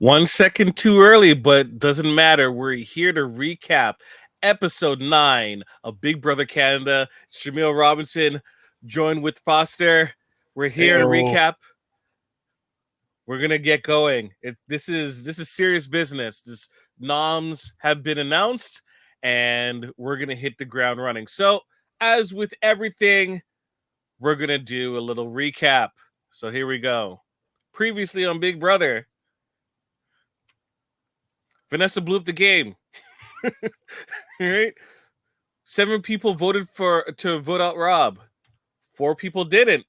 1 second too early, but doesn't matter. We're here to recap episode 9 of Big Brother Canada. It's Jaemeel Robinson, joined with Foster. We're here to Heyo. recap. We're gonna get going. This is serious business. This noms have been announced, and we're gonna hit the ground running. So, as with everything, we're gonna do a little recap. So here we go. Previously on Big Brother, Vanessa blew up the game. Right? 7 people voted to vote out Rob. 4 people didn't.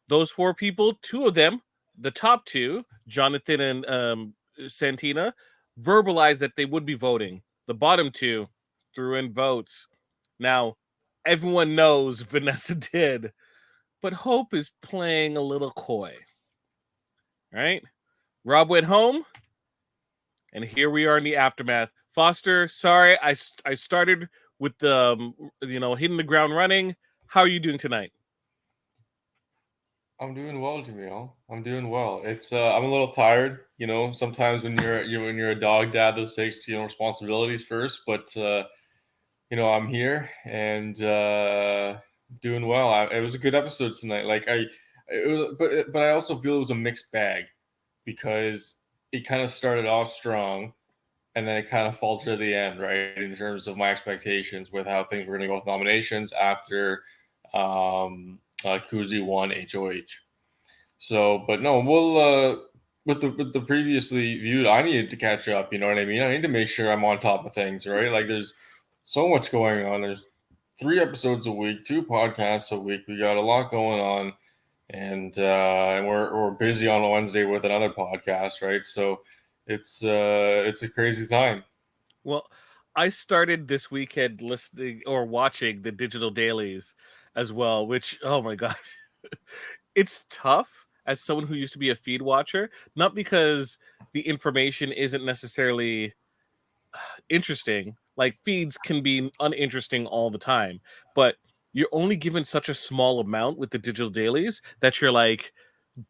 Those 4 people, 2 of them, the top 2, Jonathan and Santina, verbalized that they would be voting. The bottom 2 threw in votes. Now, everyone knows Vanessa did, but Hope is playing a little coy. Right? Rob went home, and here we are in the aftermath. Foster, sorry, I started with the hitting the ground running. How are you doing tonight? I'm doing well, Jaemeel. I'm doing well. It's I'm a little tired. Sometimes when you're a dog dad, those takes responsibilities first. But I'm here and doing well. It was a good episode tonight. But I also feel it was a mixed bag because it kind of started off strong and then it kind of faltered at the end, right? In terms of my expectations with how things were going to go with nominations after Kuzi won HOH. So, but no, we'll with the previously viewed, I needed to catch up. You know what I mean? I need to make sure I'm on top of things, right? Like there's so much going on. There's 3 episodes a week, 2 podcasts a week. We got a lot going on, and we're busy on a Wednesday with another podcast, right? So it's a crazy time. Well, I started this weekend listening or watching the digital dailies as well, which, oh my gosh, it's tough as someone who used to be a feed watcher, not because the information isn't necessarily interesting. Like feeds can be uninteresting all the time, but you're only given such a small amount with the digital dailies that you're like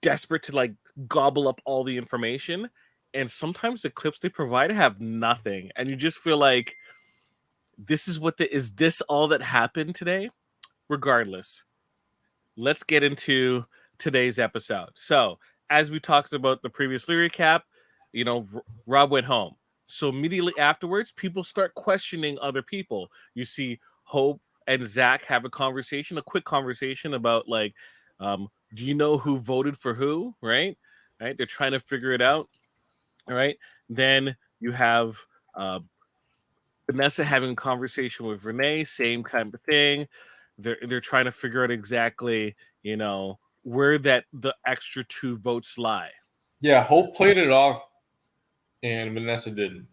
desperate to like gobble up all the information. And sometimes the clips they provide have nothing, and you just feel like is this all that happened today? Regardless, let's get into today's episode. So, as we talked about the previous recap, Rob went home. So immediately afterwards, people start questioning other people. You see Hope and Zach have a quick conversation about like, do you know who voted for who? Right? Right? They're trying to figure it out. All right. Then you have uh, Vanessa having a conversation with Renee, same kind of thing. They're trying to figure out exactly, where that the extra 2 votes lie. Yeah, Hope played it off, and Vanessa didn't.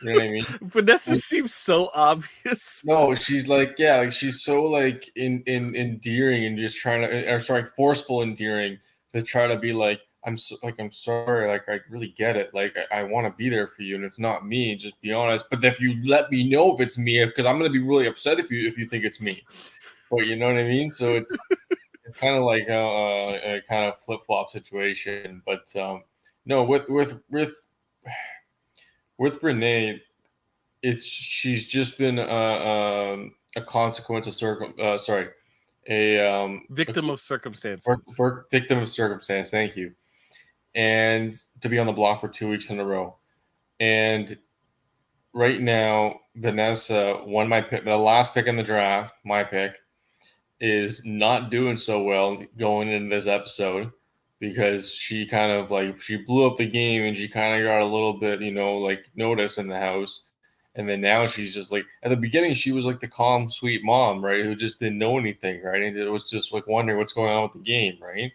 You know what I mean? Vanessa seems so obvious. No, she's like, yeah, like she's so like in endearing and just trying to, or sorry, forceful endearing to try to be like, I'm sorry, like I really get it, like I want to be there for you, and it's not me. Just be honest. But if you let me know if it's me, because I'm gonna be really upset if you think it's me. But you know what I mean? So it's kind of like a kind of flip flop situation. But no, with Renee, she's just been a consequence of Victim of circumstances. victim of circumstance. Thank you. And to be on the block for 2 weeks in a row. And right now, Vanessa won my pick. The last pick in the draft, my pick, is not doing so well going into this episode because she kind of like she blew up the game and she kind of got a little bit like notice in the house. And then now she's just like, at the beginning she was like the calm sweet mom, right, who just didn't know anything, right, and it was just like wondering what's going on with the game, right.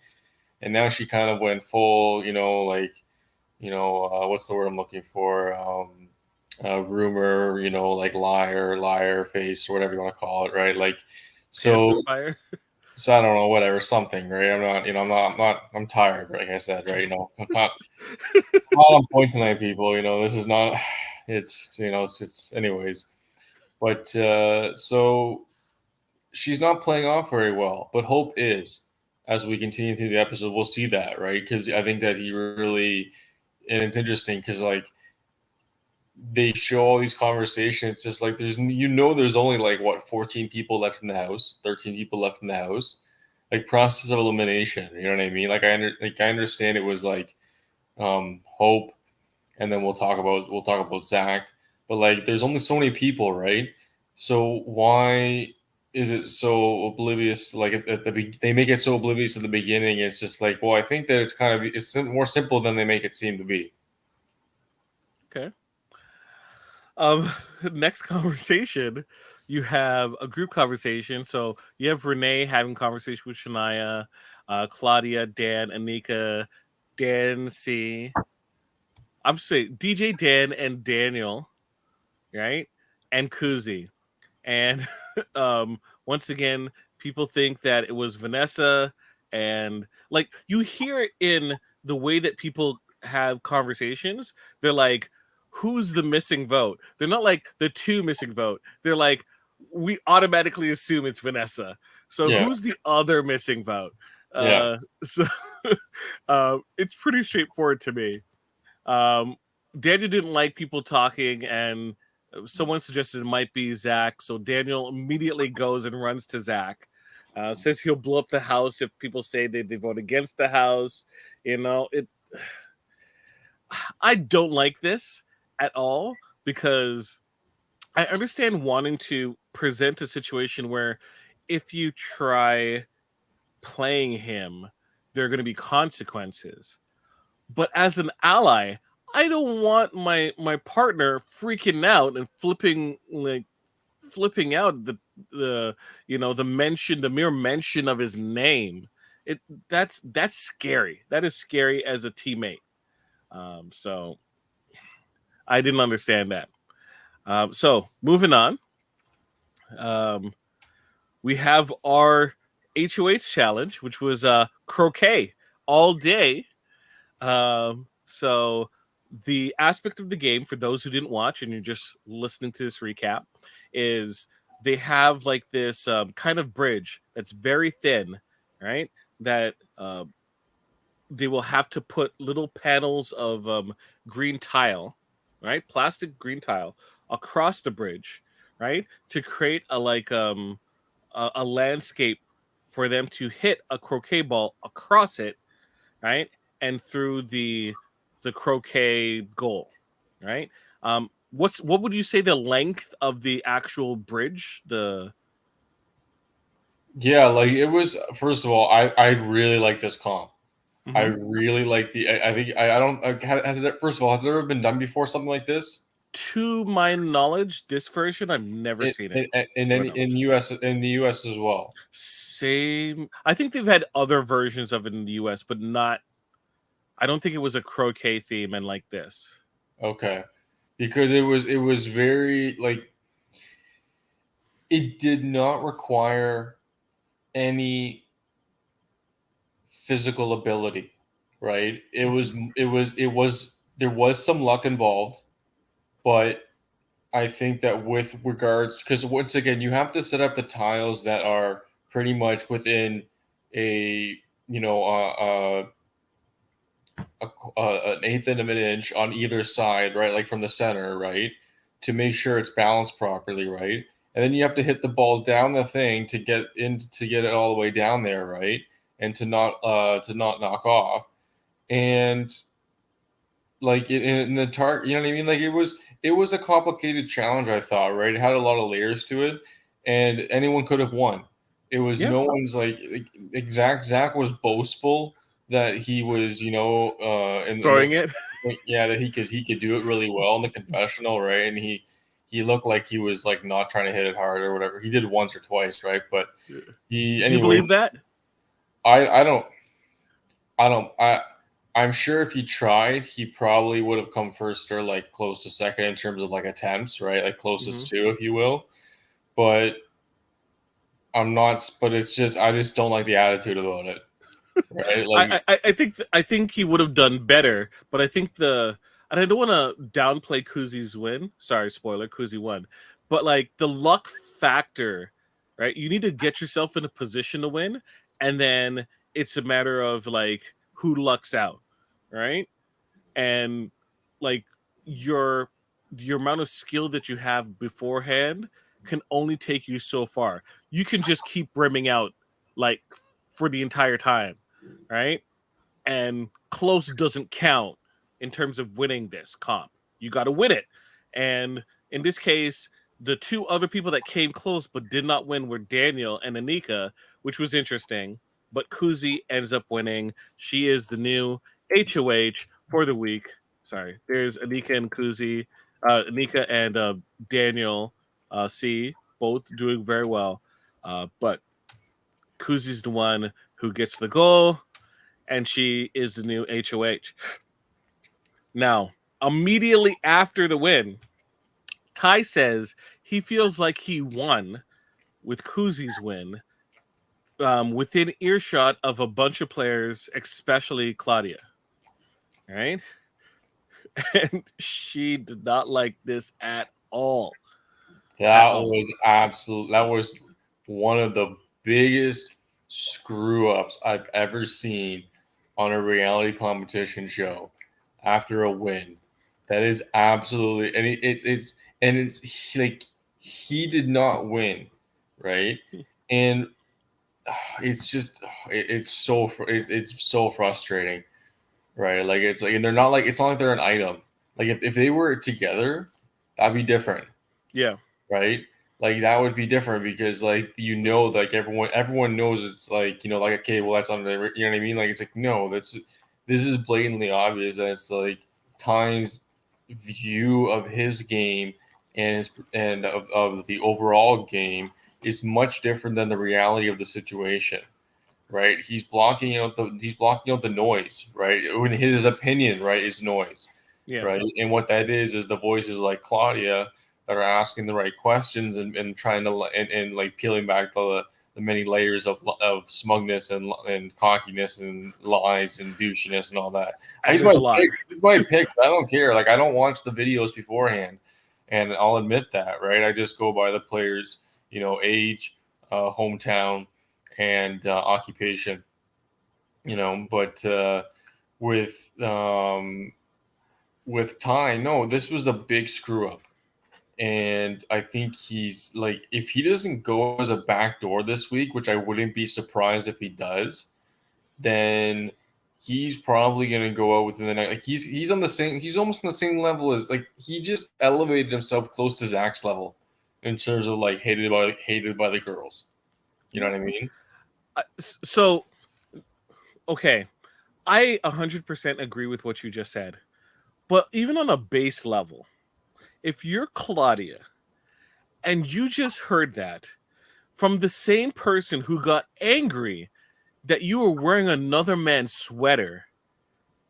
And now she kind of went full what's the word I'm looking for, rumor, like liar face or whatever you want to call it, right, like so Fire. so I don't know, whatever, something, right? I'm tired, like I said, right? I'm not on point tonight, people. This is not, it's anyways. But so she's not playing off very well, but Hope is. As we continue through the episode, we'll see that, right? Because I think that he really and it's interesting because like they show all these conversations. It's just like there's only like what 14 people left in the house, 13 people left in the house. Like process of elimination, you know what I mean? Like I understand it was like Hope, and then we'll talk about Zach, but like there's only so many people, right? So why is it so oblivious? Like they make it so oblivious at the beginning. It's just like, well, I think that it's more simple than they make it seem to be. Okay. Next conversation, you have a group conversation. So you have Renee having conversation with Shania, Claudia, Dan, Anika, Dan C. I'm saying DJ Dan and Daniel, right? And Kuzi. And once again, people think that it was Vanessa, and like you hear it in the way that people have conversations. They're like, who's the missing vote? They're not like the two missing vote. They're like, we automatically assume it's Vanessa. So Yeah, who's the other missing vote? yeah. So it's pretty straightforward to me. um, Daniel didn't like people talking, and someone suggested it might be Zach. So Daniel immediately goes and runs to Zach. Says he'll blow up the house if people say they vote against the house. You know, it. I don't like this at all because I understand wanting to present a situation where if you try playing him, there are going to be consequences. But as an ally, I don't want my partner freaking out and flipping out the the mere mention of his name. It that's scary. That is scary as a teammate. So I didn't understand that. So moving on, um, we have our HOH challenge, which was croquet all day. So the aspect of the game for those who didn't watch and you're just listening to this recap is they have like this kind of bridge that's very thin, right? That they will have to put little panels of green tile, right? Plastic green tile across the bridge, right? To create a landscape for them to hit a croquet ball across it, right? And through the croquet goal, right? What would you say the length of the actual bridge? The Yeah, like it was. First of all, I really like this comp. I Mhm. really like the. I think I don't. Has it? First of all, has it ever been done before? Something like this To my knowledge, this version I've never in seen it. in in, To my any, in knowledge, U.S. in the U.S. as well. same. I think they've had other versions of it in the U.S., but not. I don't think it was a croquet theme and like this. Okay, because it was very like it did not require any physical ability, right? It was Mhm. it was it was there was some luck involved, but I think that with regards, because once again, you have to set up the tiles that are pretty much within a you know an eighth of an inch on either side, right? Like from the center, right? To make sure it's balanced properly, right? And then you have to hit the ball down the thing to get it all the way down there, right? And to not knock off. And like in the target, you know what I mean? Like it was a complicated challenge. I thought, right? It had a lot of layers to it, and anyone could have won. It was Yeah, no one's like Zach was boastful that he was, in the throwing it. yeah, that he could do it really well in the confessional, right? And he looked like he was like not trying to hit it hard or whatever. He did once or twice, right? But he Do you anyway. believe that? I don't I don't. I'm sure if he tried, he probably would have come first or like close to second in terms of like attempts, right? Like Hmm. closest to, if you will. But I'm not. But it's just I just don't like the attitude about it, right? Like I think he would have done better, but I think and I don't want to downplay Kuzi's win. Sorry, spoiler, Kuzi won, but like the luck factor, right? You need to get yourself in a position to win, and then it's a matter of like who lucks out, right? and like your your amount of skill that you have beforehand can only take you so far. You can just keep brimming out like for the entire time, right? And close doesn't count in terms of winning this comp. You got to win it. And in this case, the two other people that came close but did not win were Daniel and Anika, which was interesting. But Kuzi ends up winning. She is the new HOH for the week. Sorry, there's Anika and Kuzi, Anika and Daniel C, both doing very well. But Kuzi's the one who gets the goal, and she is the new HOH. Now, immediately after the win, Ty says he feels like he won with Kuzi's win, within earshot of a bunch of players, especially Claudia. Right? And she did not like this at all. At That all. was absolute. That was one of the biggest screw ups I've ever seen on a reality competition show after a win. That is absolutely, and it's like he did not win, right? And it's just it's so frustrating, right? Like it's like, and they're not like, it's not like they're an item. Like if they were together, that'd be different, Yeah. right? Like that would be different because like like everyone knows it's like, like, okay, well that's on the, you know what I mean? Like it's like, no, this is blatantly obvious that it's like Ty's view of his game and of the overall game is much different than the reality of the situation, right? He's blocking out the noise, right? In his opinion, right, is noise, Yeah. right? And what that is the voices like Claudia that are asking the right questions and trying to and like peeling back the many layers of smugness and cockiness and lies and douchiness and all that. And there's a lot. It's my pick. I don't care. Like I don't watch the videos beforehand, and I'll admit that, right? I just go by the players, age, hometown, and occupation, But with with Ty, no, this was a big screw up. And I think he's like, if he doesn't go as a backdoor this week, which I wouldn't be surprised if he does, then he's probably gonna go out within the night. Like he's on the same, he's almost on the same level as, like, he just elevated himself close to Zach's level in terms of like hated by the girls. You know what I mean? So, okay, I 100% agree with what you just said. But even on a base level, if you're Claudia and you just heard that from the same person who got angry that you were wearing another man's sweater,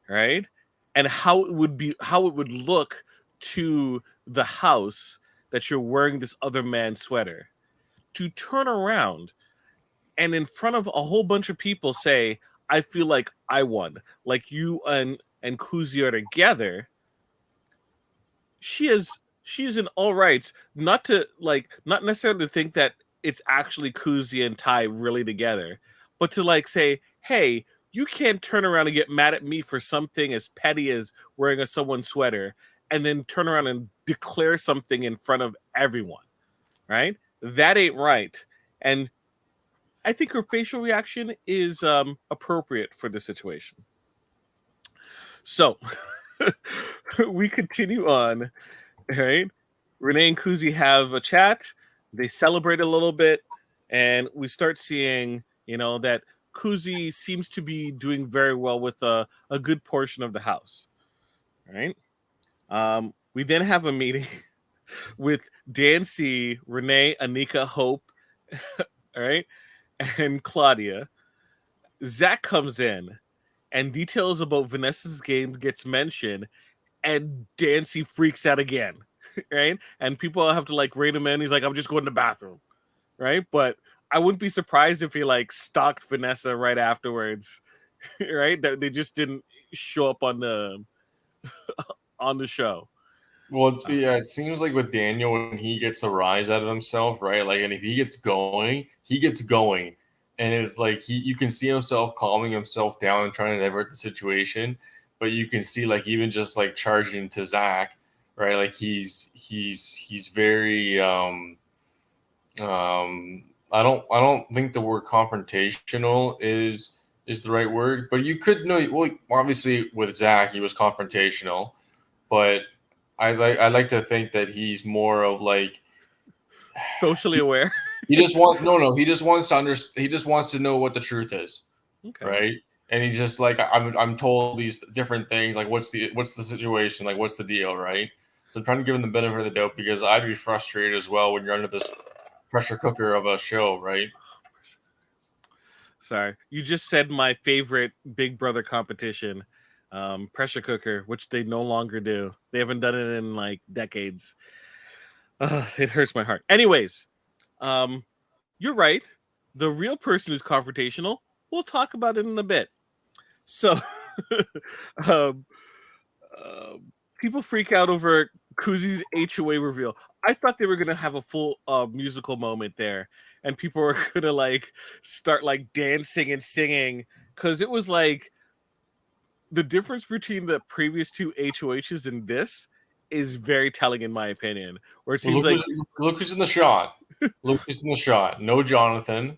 right? And how it would look to the house that you're wearing this other man's sweater, to turn around and in front of a whole bunch of people say, I feel like I won, like you and Kuzi are together. She is in all rights not to, like, not necessarily to think that it's actually Kuzi and Ty really together, but to like say, hey, you can't turn around and get mad at me for something as petty as wearing a someone's sweater and then turn around and declare something in front of everyone, right? That ain't right. And I think her facial reaction is appropriate for the situation. So we continue on, right? Renee and Kuzi have a chat. They celebrate a little bit, and we start seeing, that Kuzi seems to be doing very well with a good portion of the house, right? We then have a meeting with Dan C, Renee, Anika, Hope, all right, and Claudia. Zach comes in, and details about Vanessa's game gets mentioned, and Dancy freaks out again, right? And people have to like rein him in. He's like, I'm just going to the bathroom, right? But I wouldn't be surprised if he like stalked Vanessa right afterwards, right? That they just didn't show up on the show. Well, yeah, it seems like with Daniel, when he gets a rise out of himself, right? Like, and if he gets going, and it's like you can see himself calming himself down and trying to divert the situation. but you can see like even just like charging to Zach, right? Like he's very I don't think the word confrontational is the right word, but you could know. Well, obviously with Zach, he was confrontational, but I like to think that he's more of like Socially aware. he just wants he just wants to he just wants to know what the truth is, Okay. right? And he's just like I'm told these different things, like what's the situation, like what's the deal, right? So I'm trying to give him the benefit of the doubt because I'd be frustrated as well when you're under this pressure cooker of a show, right? Sorry, you just said my favorite Big Brother competition, pressure cooker, which they no longer do. They haven't done it in like decades. It hurts my heart. Anyways, you're right. The real person who's confrontational, we'll talk about it in a bit. So, um, people freak out over Kuzi's HOA reveal. I thought they were gonna have a full musical moment there, and people were gonna like start like dancing and singing because it was like the difference between the previous two HOHs and this is very telling in my opinion. Where it Well, seems like look who's in the shot. Look who's in the shot. No Jonathan,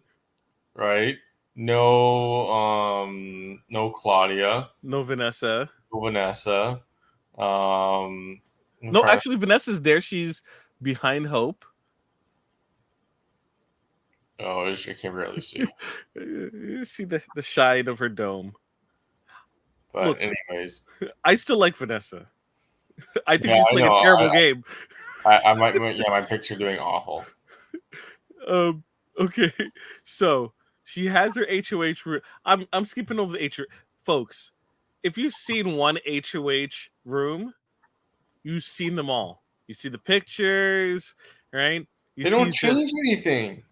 right? No Claudia, no Vanessa. no Vanessa. I'm No, trying to, actually Vanessa's there. She's behind Hope. oh, I can barely see. You see the shine of her dome. But Look, anyways, I still like Vanessa. I think yeah, she's I playing a know. terrible game. I might, yeah, my picks are doing awful. Um. Okay. So she has her HOH. I'm skipping over the HOH. Folks, if you've seen one HOH room, you've seen them all. You see the pictures, right? You They don't see the change anything.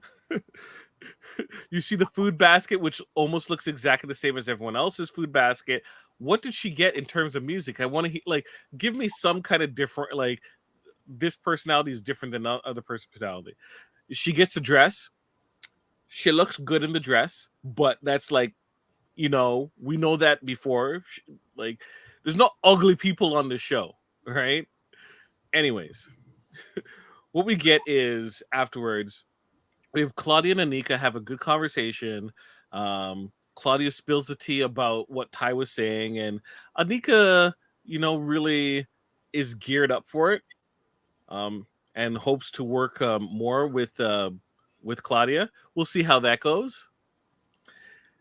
you see the food basket, which almost looks exactly the same as everyone else's food basket. What did she get in terms of music? I want to like give me some kind of different like this personality is different than other personality. She gets a dress. She looks good in the dress, but that's like, we know that before. Like, there's no ugly people on the show, right? Anyways, what we get is afterwards, we have Claudia and Anika have a good conversation. Claudia spills the tea about what Ty was saying, and Anika, really is geared up for it, and hopes to work more with Claudia. We'll see how that goes.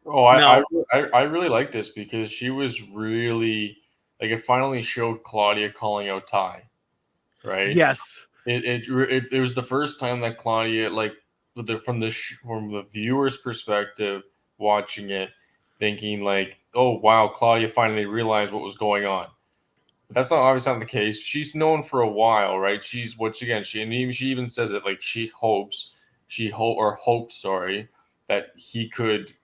Oh, Now, I really like this because she was really like it finally showed Claudia calling out Ty, right? yes, It was the first time that Claudia like from the viewer's perspective watching it, thinking like, oh wow, Claudia finally realized what was going on. But that's not obviously not the case. She's known for a while, right? She's once again she even says it like hoped, sorry, that he could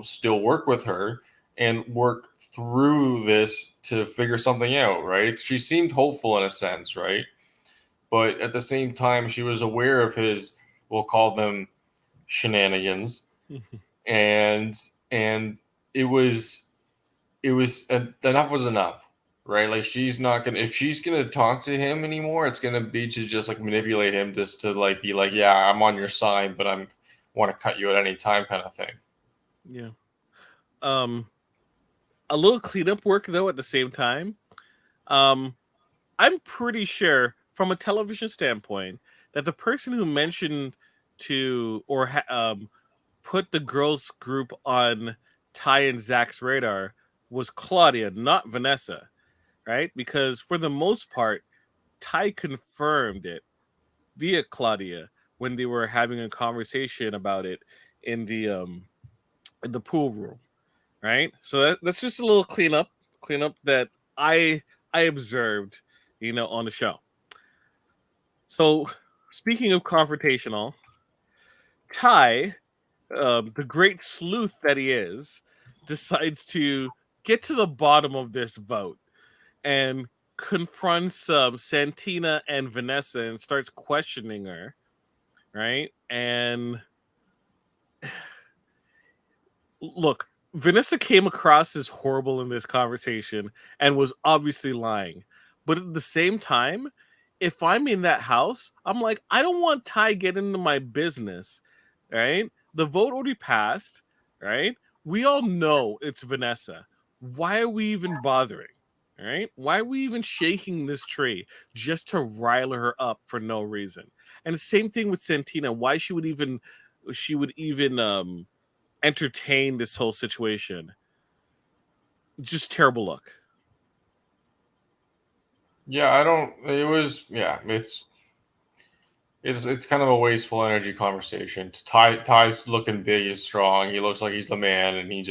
still work with her and work through this to figure something out, right? She seemed hopeful in a sense, right? But at the same time, she was aware of his, we'll call them shenanigans, and and it was enough was enough, right? Like she's not gonna if she's gonna talk to him anymore, it's gonna be to just like manipulate him, just to like be like, yeah, I'm on your side, but I'm want to cut you at any time, kind of thing. yeah. Um, a little cleanup work though at the same time. Um, I'm pretty sure from a television standpoint that the person who mentioned to or put the girls group on Ty and Zach's radar was Claudia, not Vanessa, right? Because for the most part, Ty confirmed it via Claudia when they were having a conversation about it in the pool room, right? So that's just a little cleanup that I observed, on the show. So speaking of confrontational, Ty, the great sleuth that he is, decides to get to the bottom of this vote and confronts Santina and Vanessa and starts questioning her, right? And look, Vanessa came across as horrible in this conversation and was obviously lying. But at the same time, if I'm in that house, I'm like, I don't want Ty getting into my business, right? The vote already passed, right? We all know it's Vanessa. Why are we even bothering? Right? Why are we even shaking this tree just to rile her up for no reason? And the same thing with Santina. Why she would even entertain this whole situation. Just terrible luck. Yeah, I don't. It was. Yeah, it's kind of a wasteful energy conversation. Ty's looking big, he's strong, he looks like he's the man, and he's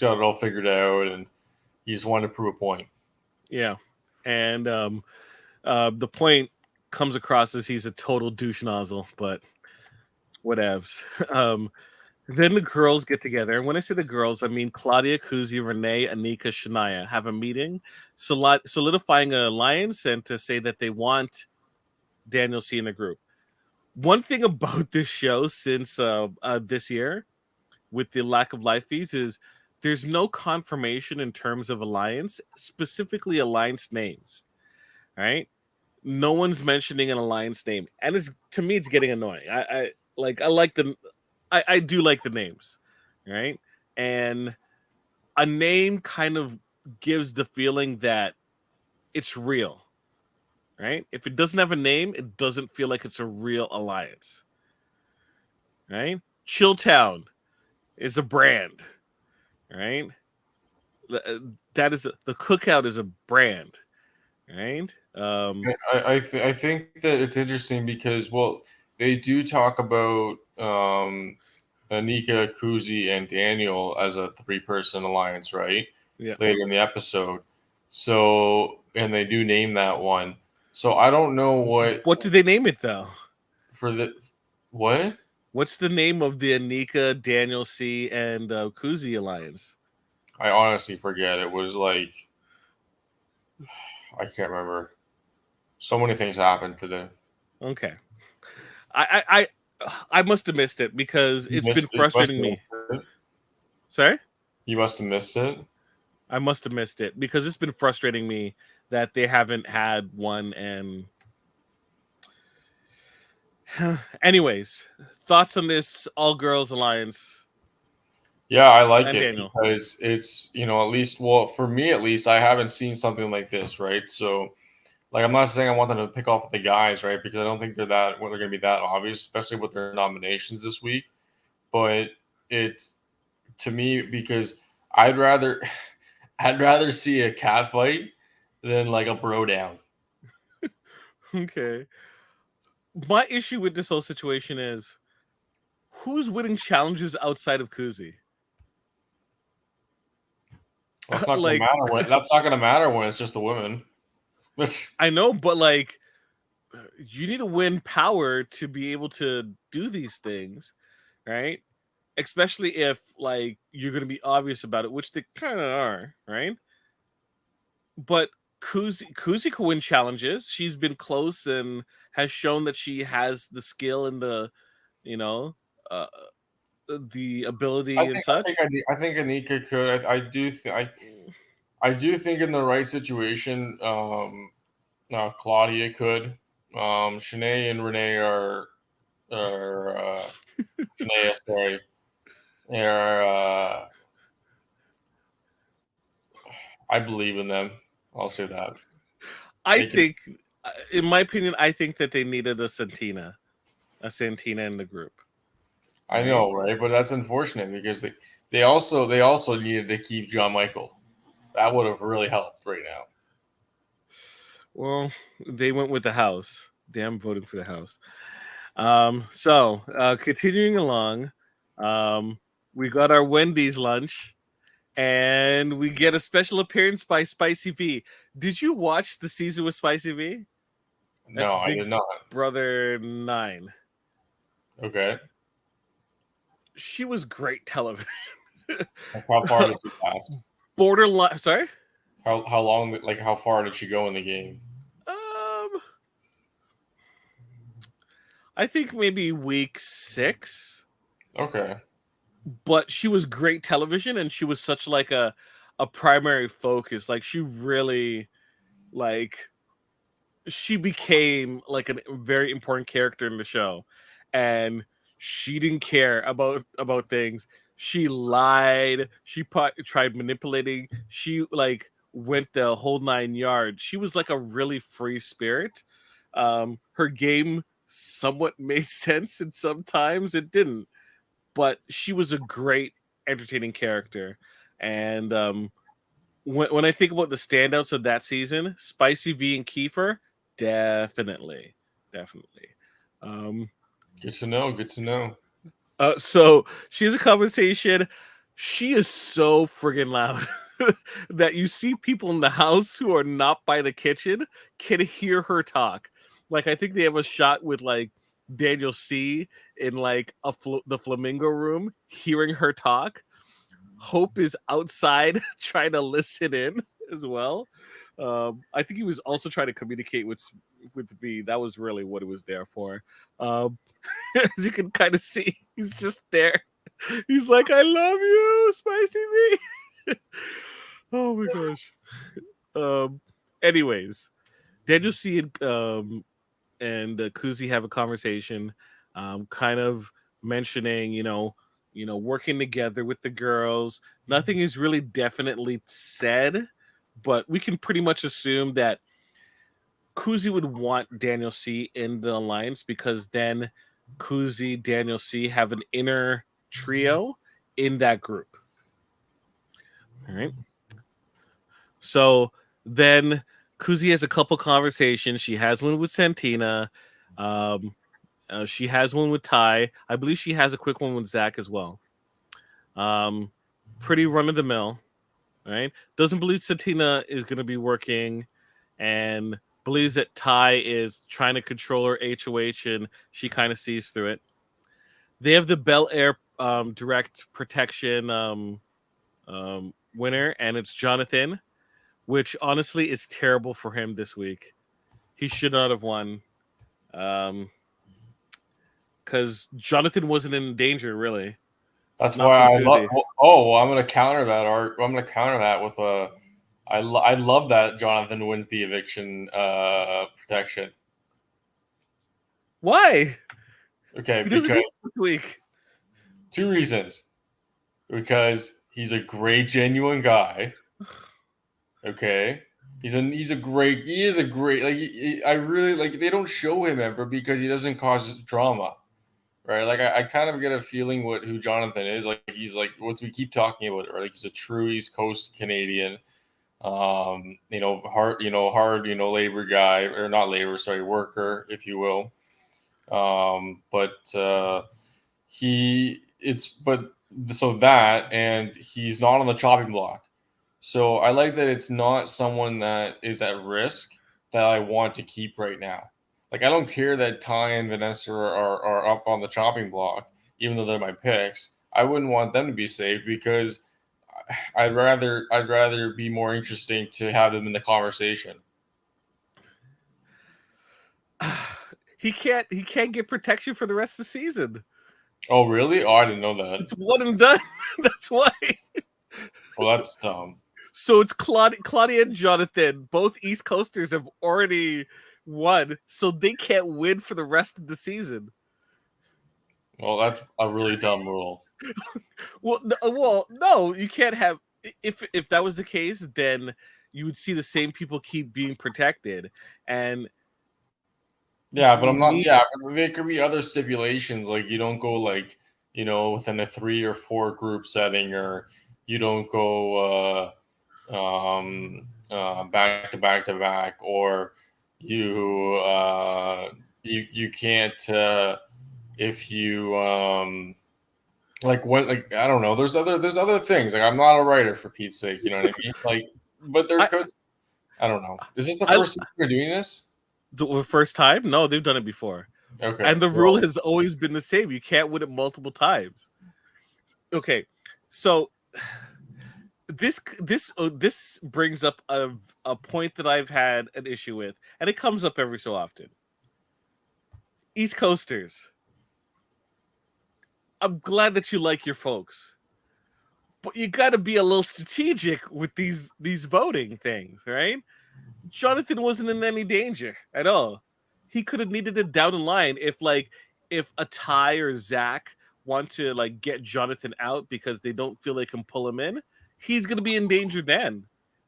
got it all figured out, and he just wanted to prove a point. Yeah. And the point comes across as he's a total douche nozzle, but whatevs. Then the girls get together. And when I say the girls, I mean Claudia, Kuzi, Renee, Anika, Shania have a meeting, solidifying an alliance and to say that they want Daniel C in the group. One thing about this show since this year, with the lack of live feeds, is there's no confirmation in terms of alliance, specifically alliance names. Right? No one's mentioning an alliance name, and it's to me it's getting annoying. I like the I do like the names, right? And a name kind of gives the feeling that it's real, right? If it doesn't have a name, it doesn't feel like it's a real alliance, right? Chilltown is a brand, right? That is the cookout is a brand, right? I think that it's interesting because, well, they do talk about Anika, Kuzi, and Daniel as a three-person alliance, right? Yeah. Later in the episode. So, and they do name that one. So I don't know what What do they name it though? for the what? What's the name of the Anika, Daniel C, and Kuzi alliance? I honestly forget. It was like I can't remember. So many things happened today. Okay, I must have missed it because You it's been missed it. You must frustrating have me. missed it. Sorry, You must have missed it. I must have missed it because it's been frustrating me that they haven't had one. And anyways, thoughts on this all girls alliance Yeah, I like and it Daniel? because it's, at least, well, for me at least, I haven't seen something like this, right? So, like, I'm not saying I want them to pick off the guys, right? Because I don't think they're going to be that obvious, especially with their nominations this week. But it's to me because I'd rather, I'd rather see a cat fight than like a bro down. Okay, my issue with this whole situation is who's winning challenges outside of Kuzi? Well, it's not going to Like, matter when that's not going to matter when it's just the women. I know, but like, you need to win power to be able to do these things, right? Especially if like you're going to be obvious about it, which they kind of are, right? But Kuzi can win challenges. She's been close and has shown that she has the skill and the, you know, uh, the ability and such. I think Anika could. I do think in the right situation, Claudia could. Shanae and Renee are Shanae, sorry, are I believe in them. I'll say that I they can. think, in my opinion, I think that they needed a Santina in the group, I right? know, right? But that's unfortunate because they also needed to keep John Michael. That would have really helped right now. Well, they went with the house. Damn, voting for the house. So continuing along, um, we got our Wendy's lunch, and we get a special appearance by Spicy V. Did you watch the season with Spicy V? That's No, I Big did not. Brother 9. Okay, She was great television. like how far did she last? Borderline. Sorry. How long? Like how far did she go in the game? Um, I think maybe week 6. Okay. but she was great television, and she was such like a primary focus. Like she really like she became like a very important character in the show, and she didn't care about things. She lied. She tried manipulating. She like went the whole 9 yards. She was like a really free spirit. Her game somewhat made sense, and sometimes it didn't. But she was a great, entertaining character. And when I think about the standouts of that season, Spicy V and Kiefer, definitely, definitely. Um, Good to know. Good to know. so she has a conversation. She is so friggin' loud that you see people in the house who are not by the kitchen can hear her talk. Like I think they have a shot with like Daniel C in like the flamingo room, hearing her talk. Hope is outside trying to listen in as well. I think he was also trying to communicate with V. That was really what it was there for. Um, as you can kind of see, he's just there. He's like, "I love you, Spicy V." Oh my gosh. Um. Anyways, Daniel C and Kuzi have a conversation, kind of mentioning, working together with the girls. Nothing is really definitely said, but we can pretty much assume that Kuzi would want Daniel C in the alliance because then Kuzi, Daniel C have an inner trio in that group. All right. So then Kuzi has a couple conversations. She has one with Santina. Um, she has one with Ty. I believe she has a quick one with Zach as well. Pretty run of the mill, right? Doesn't believe Santina is going to be working, and believes that Ty is trying to control her HOH, and she kind of sees through it. They have the Bel Air direct protection winner, and it's Jonathan, which honestly is terrible for him this week. He should not have won. Because Jonathan wasn't in danger, really. That's Not why from I love. Kuzi. Oh, well, I'm going to counter that. Art. I'm going to counter that with a. I love that Jonathan wins the eviction protection. Why? Okay, He doesn't because need this week. two reasons. Because he's a great, genuine guy. Okay, he is a great like I really like they don't show him ever because he doesn't cause drama, right? Like I kind of get a feeling what who Jonathan is like. He's like what we keep talking about it, right? Like he's a true East Coast Canadian. Hard, labor guy or not labor, sorry, worker, if you will. But it's but so that and he's not on the chopping block. So I like that it's not someone that is at risk that I want to keep right now. Like I don't care that Ty and Vanessa are up on the chopping block, even though they're my picks. I wouldn't want them to be saved because I'd rather be more interesting to have them in the conversation. He can't get protection for the rest of the season. Oh really? Oh, I didn't know that. It's one and done. That's why. Well, that's dumb. So it's Claudia and Jonathan. Both East Coasters have already won, so they can't win for the rest of the season. Well, that's a really dumb rule. No, you can't have. If that was the case, then you would see the same people keep being protected, and Yeah, but you I'm not. need. Yeah, but there could be other stipulations, like you don't go like within a 3 or 4 group setting, or you don't go back to back to back, or you can't if you like when like I don't know. There's other things. Like I'm not a writer for Pete's sake. You know what I mean? Like, but there I, could. I don't know. Is this the I first time we're doing this? the first time? No, they've done it before, Okay. and the rule Well, has always been the same. You can't win it multiple times. Okay, so this brings up a point that I've had an issue with, and it comes up every so often. East Coasters. I'm glad that you like your folks, but you got to be a little strategic with these voting things, right? Jonathan wasn't in any danger at all. He could have needed it down the line if a Ty or Zach want to like get Jonathan out because they don't feel they can pull him in. He's gonna be in danger then,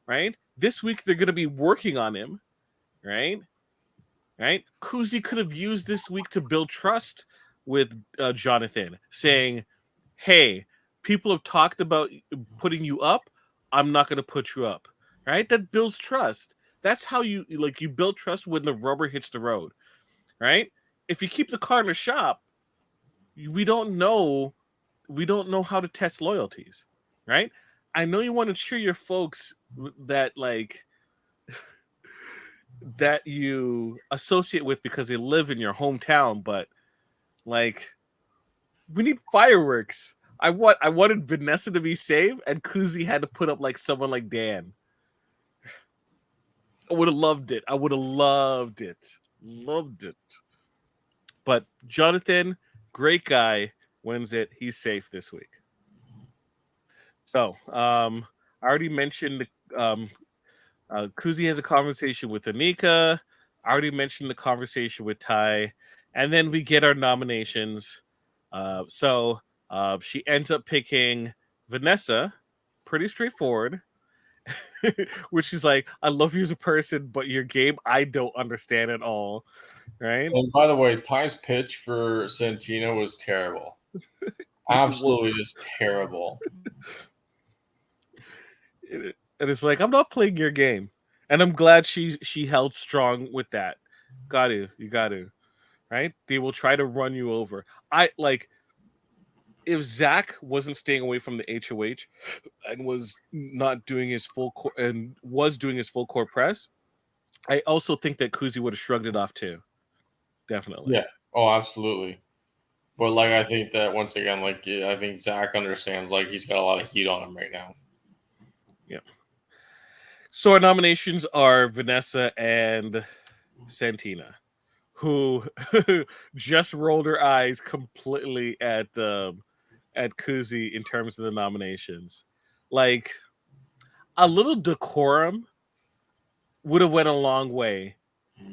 right? This week they're gonna be working on him, right? Right? Kuzi could have used this week to build trust with Jonathan, saying, "Hey, people have talked about putting you up. I'm not going to put you up." Right? That builds trust. That's how you build trust when the rubber hits the road. Right? If you keep the car in the shop, we don't know how to test loyalties. Right? I know you want to cheer your folks that you associate with because they live in your hometown, but like we need fireworks. I wanted Vanessa to be safe, and Kuzi had to put up like someone like Dan. I would have loved it. I would have loved it. Loved it. But Jonathan, great guy, wins it. He's safe this week. So, I already mentioned Kuzi has a conversation with Anika. I already mentioned the conversation with Ty. And then we get our nominations. So she ends up picking Vanessa. Pretty straightforward. Which is like, I love you as a person, but your game, I don't understand at all. Right? And by the way, Ty's pitch for Santino was terrible. Well, Absolutely just terrible. and it's like, I'm not playing your game. And I'm glad she held strong with that. You got to. Right? They will try to run you over. I like if Zach wasn't staying away from the HOH and was not doing his full and was doing his full court press, I also think that Kuzi would have shrugged it off too. Definitely. Yeah. Oh, absolutely. But like, I think that once again, like, I think Zach understands like he's got a lot of heat on him right now. Yeah. So our nominations are Vanessa and Santina, who just rolled her eyes completely at Kuzi in terms of the nominations. Like a little decorum would have went a long way,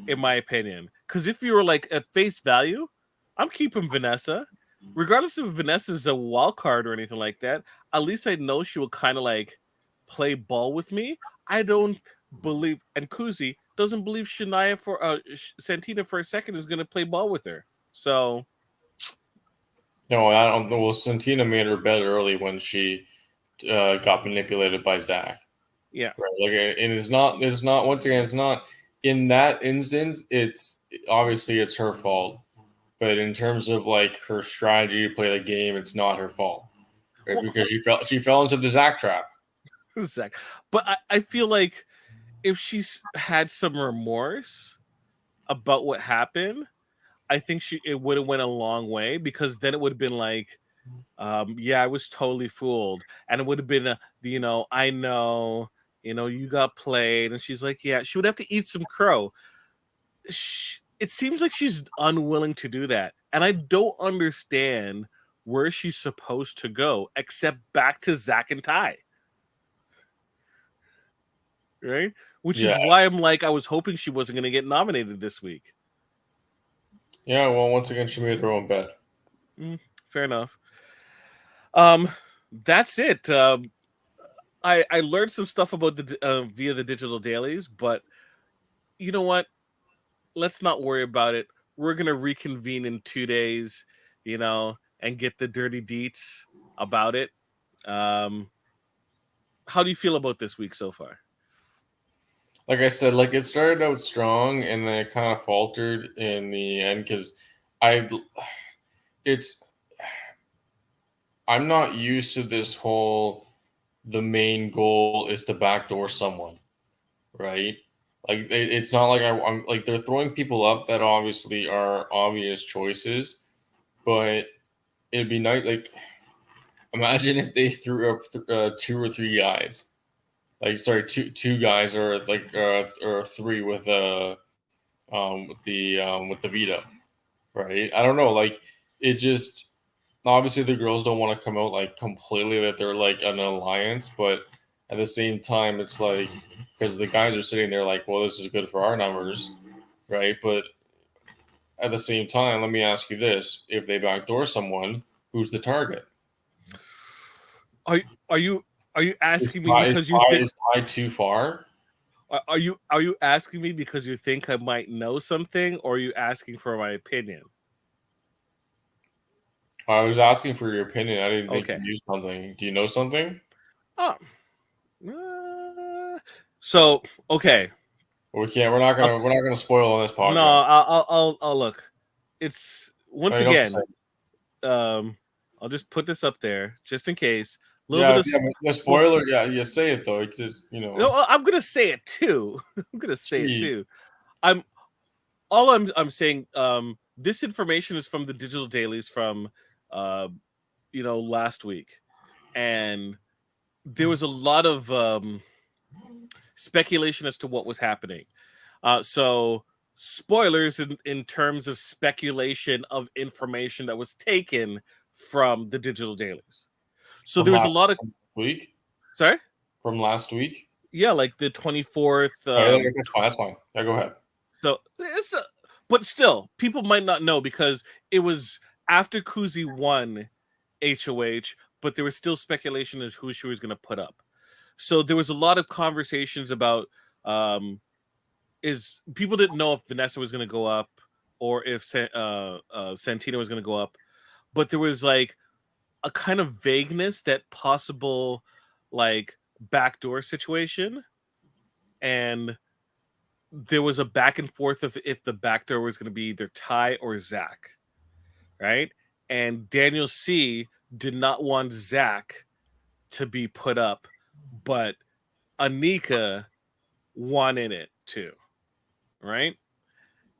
in my opinion. Because if you were like at face value, I'm keeping Vanessa, regardless if Vanessa's a wild card or anything like that. At least I know she will kind of like play ball with me. I don't believe, and Kuzi doesn't believe Santina for a second is going to play ball with her. So No, I don't know. Well, Santina made her bet early when she got manipulated by Zach. yeah, Right. Like, and it's not, once again, it's not in that instance, it's obviously it's her fault. But in terms of like her strategy to play the game, it's not her fault. Right? well, Because she fell into the Zach trap. Zach. But I feel like if she's had some remorse about what happened, I think it would have went a long way because then it would have been like, yeah, I was totally fooled, and it would have been I know, you got played, and she's like, yeah, she would have to eat some crow. It seems like she's unwilling to do that, and I don't understand where she's supposed to go except back to Zach and Ty, right? Which is Yeah. why I'm like, I was hoping she wasn't going to get nominated this week. Yeah. Well, once again, she made her own bet. Fair enough. Um, that's it. I learned some stuff about via the digital dailies, but you know what? Let's not worry about it. We're gonna reconvene in 2 days, and get the dirty deets about it. Um, how do you feel about this week so far? Like I said, like it started out strong and then it kind of faltered in the end because I, it's, I'm not used to this whole the main goal is to backdoor someone, right? Like it's not like I'm like they're throwing people up that obviously are obvious choices, but it'd be nice. Like imagine if they threw up two or three guys, like sorry, two guys or like or three with the veto, right? I don't know, like it just obviously the girls don't want to come out like completely that they're like an alliance, but at the same time, it's like because the guys are sitting there like, well, this is good for our numbers, right? But at the same time, let me ask you this: if they backdoor someone, who's the target? Are are you are you Is asking me Ty is because you Ty think is Ty too far? are you asking me because you think I might know something, or are you asking for my opinion? I was asking for your opinion. I didn't think you Okay. knew something. Do you know something? Oh. uh, so okay. We can't. We're not Uh, gonna. We're not gonna spoil on this no, podcast. I'll look. It's once No, you don't have to say. again. Um, I'll just put this up there just in case. A little bit Yeah, of yeah, but the well, spoiler. Yeah, you say it though. It just no, I'm gonna say it too. I'm gonna say it Jeez. too. I'm I'm saying. This information is from the digital dailies from, uh, last week, and there was a lot of speculation as to what was happening. So spoilers in terms of speculation of information that was taken from the digital dailies. So From there was a last lot of week. sorry, From last week. yeah, like the 24th. Oh, yeah, that's fine. That's fine. Yeah, go ahead. So it's but still, people might not know because it was after Kuzi won HOH, but there was still speculation as who she was going to put up. So there was a lot of conversations about um, is people didn't know if Vanessa was going to go up or if Santina was going to go up, but there was like a kind of vagueness that possible like backdoor situation, and there was a back and forth of if the backdoor was going to be either Ty or Zach, right? And Daniel C did not want Zach to be put up, but Anika wanted it too, right?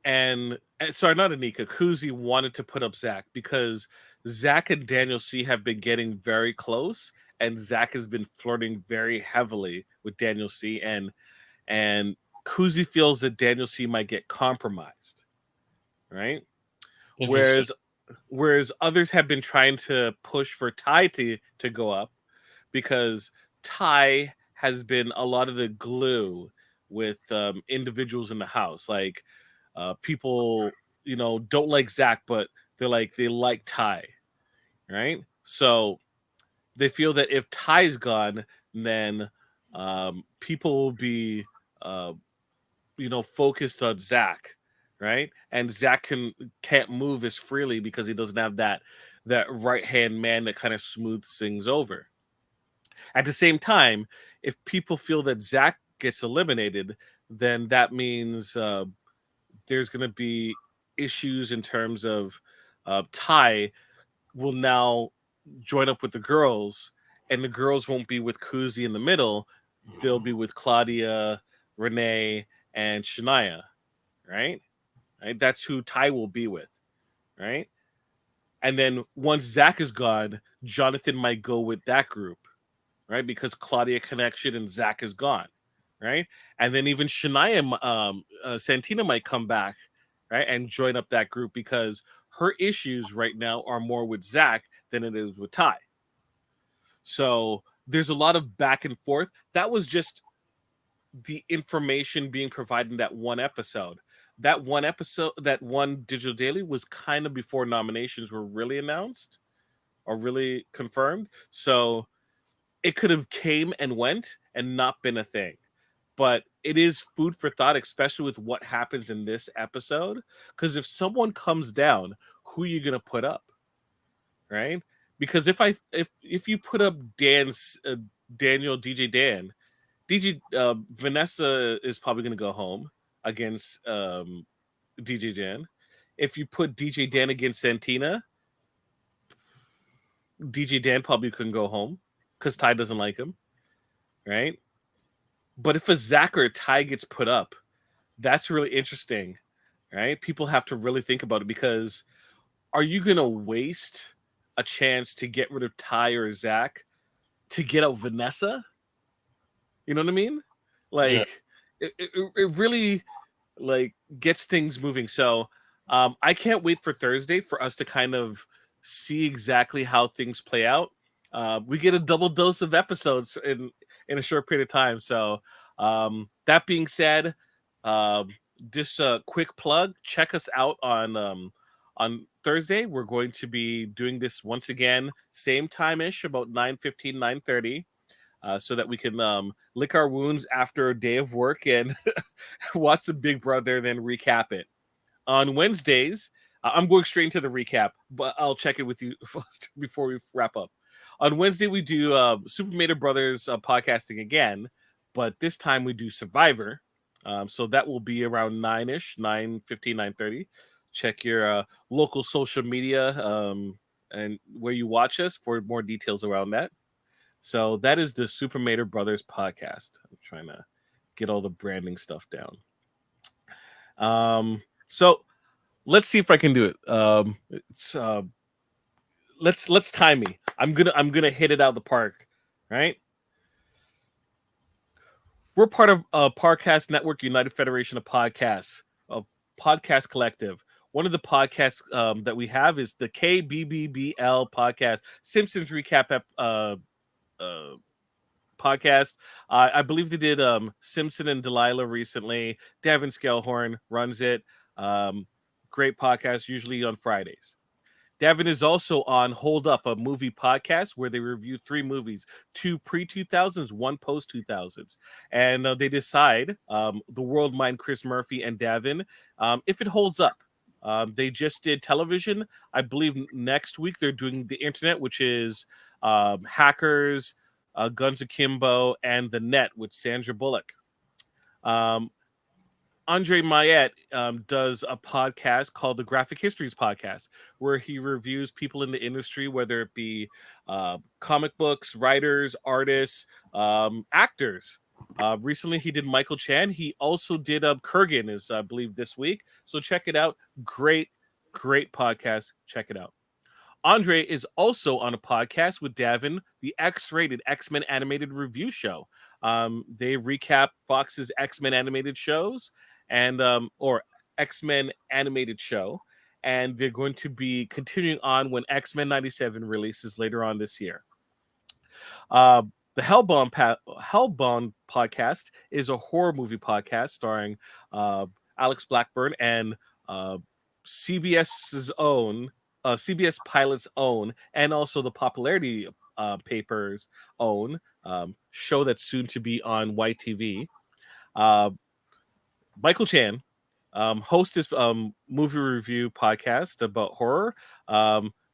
And sorry, not Anika. Kuzi wanted to put up Zach because Zach and Daniel C have been getting very close, and Zach has been flirting very heavily with Daniel C. And Kuzi feels that Daniel C might get compromised, right? Interesting. Whereas others have been trying to push for Ty to go up because Ty has been a lot of the glue with individuals in the house. Like people, don't like Zach, but they like Ty, right? So they feel that if Ty's gone, then people will be uh, focused on Zach, right? And Zach can't move as freely because he doesn't have that right hand man that kind of smooths things over. At the same time, if people feel that Zach gets eliminated, then that means there's going to be issues in terms of Ty will now join up with the girls, and the girls won't be with Kuzi in the middle. They'll be with Claudia, Renee, and Shania, right? Right. That's who Ty will be with, right? And then once Zach is gone, Jonathan might go with that group, right? Because Claudia connection and Zach is gone, right? And then even Shania, Santina might come back, right, and join up that group because her issues right now are more with Zach than it is with Ty. So there's a lot of back and forth. That was just the information being provided in that one episode. That one digital daily was kind of before nominations were really announced or really confirmed. So it could have came and went and not been a thing. But it is food for thought, especially with what happens in this episode. Because if someone comes down, who are you gonna put up, right? Because if you put up Daniel DJ Dan, DJ Vanessa is probably gonna go home against DJ Dan. If you put DJ Dan against Santina, DJ Dan probably couldn't go home because Ty doesn't like him, right? But if a Zach or a Ty gets put up, that's really interesting, right? People have to really think about it because are you gonna waste a chance to get rid of Ty or Zach to get out Vanessa? You know what I mean? Yeah. Like it really like gets things moving. So I can't wait for Thursday for us to kind of see exactly how things play out. We get a double dose of episodes in a short period of time. So that being said, um, just a quick plug: check us out on Thursday. We're going to be doing this once again, same time ish, about 9:15, 9:30. So that we can lick our wounds after a day of work and watch the Big Brother, then recap it. On Wednesdays, I'm going straight into the recap, but I'll check it with you first before we wrap up. On Wednesday, we do Super Mario Brothers podcasting again, but this time we do Survivor. So that will be around 9 ish, 9:15, 9:30. Check your local social media and where you watch us for more details around that. So that is the Super Mario Brothers podcast. I'm trying to get all the branding stuff down. So let's see if I can do it. It's let's time me. I'm gonna hit it out of the park, right? We're part of Podcast Network, United Federation of Podcasts, a podcast collective. One of the podcasts that we have is the KBBBL podcast, Simpsons recap uh, podcast. I believe they did Simpson and Delilah recently. Davan Skelhorn runs it. Um, Great podcast, usually on Fridays. Davin is also on Hold Up, a movie podcast where they review 3 movies, 2 pre-2000s, 1 post-2000s. And they decide, the world mind Chris Murphy and Davin, if it holds up. They just did television. I believe next week they're doing the internet, which is Hackers, Guns Akimbo, and The Net with Sandra Bullock. Um, Andre Mayette does a podcast called the Graphic Histories Podcast, where he reviews people in the industry, whether it be comic books, writers, artists, actors. Recently, he did Michael Chan. He also did Kurgan, is I believe this week. So check it out. Great, great podcast. Check it out. Andre is also on a podcast with Davin, the X-rated X-Men animated review show. They recap Fox's X-Men animated shows and or X-Men animated show, and they're going to be continuing on when X-Men 97 releases later on this year. Uh, the Hellbound podcast is a horror movie podcast starring Alex Blackburn and uh, CBS's own, CBS Pilot's own, and also the Popularity Papers' own show that's soon to be on YTV. Uh, Michael Chan hosts this movie review podcast about horror.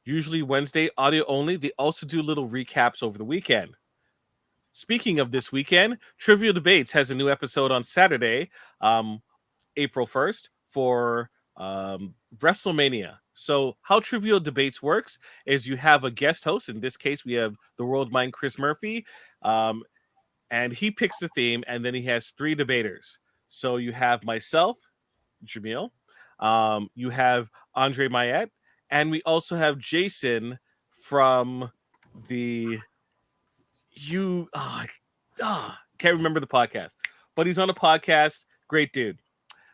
Usually Wednesday, audio only. They also do little recaps over the weekend. Speaking of this weekend, Trivial Debates has a new episode on Saturday, April 1st, for WrestleMania. So, how Trivial Debates works is you have a guest host. In this case, we have the world mind Chris Murphy, and he picks the theme, and then he has 3 debaters. So, you have myself, Jaemeel, you have Andre Mayette, and we also have Jason from the can't remember the podcast, but he's on a podcast. Great dude.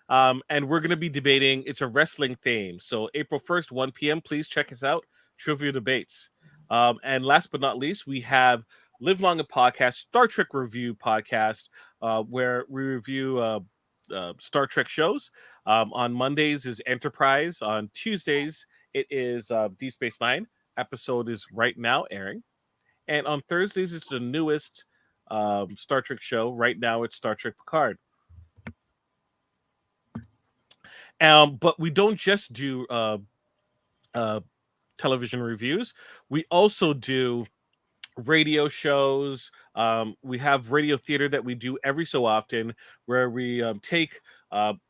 And we're going to be debating. It's a wrestling theme. So April 1st, 1 p.m. Please check us out. Trivia Debates. And last but not least, we have Live Long a Podcast, Star Trek Review Podcast, where we review Star Trek shows. On Mondays is Enterprise. On Tuesdays, it is Deep Space Nine. Episode is right now airing. And on Thursdays, it's the newest Star Trek show. Right now, it's Star Trek Picard. But we don't just do television reviews. We also do radio shows. We have radio theater that we do every so often, where we take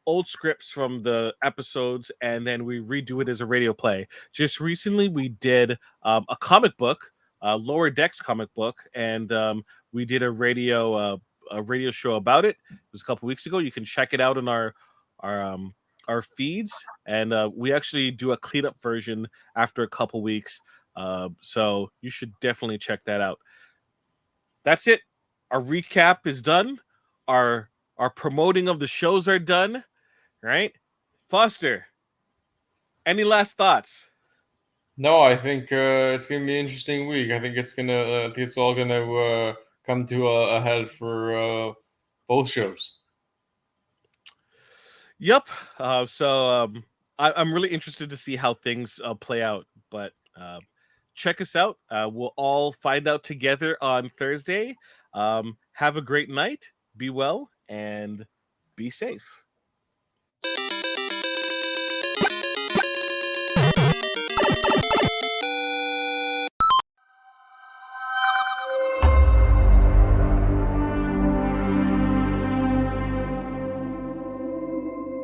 old scripts from the episodes and then we redo it as a radio play. Just recently, we did a comic book, Lower Decks comic book, and we did a radio show about it. It was a couple weeks ago. You can check it out on our our feeds, and we actually do a cleanup version after a couple weeks. So you should definitely check that out. That's it. Our recap is done. Our promoting of the shows are done. Right, Foster. Any last thoughts? No, I think it's gonna be an interesting week. I think I think it's all gonna come to a head for both shows. Yep. I'm really interested to see how things play out. But check us out. We'll all find out together on Thursday. Have a great night. Be well and be safe.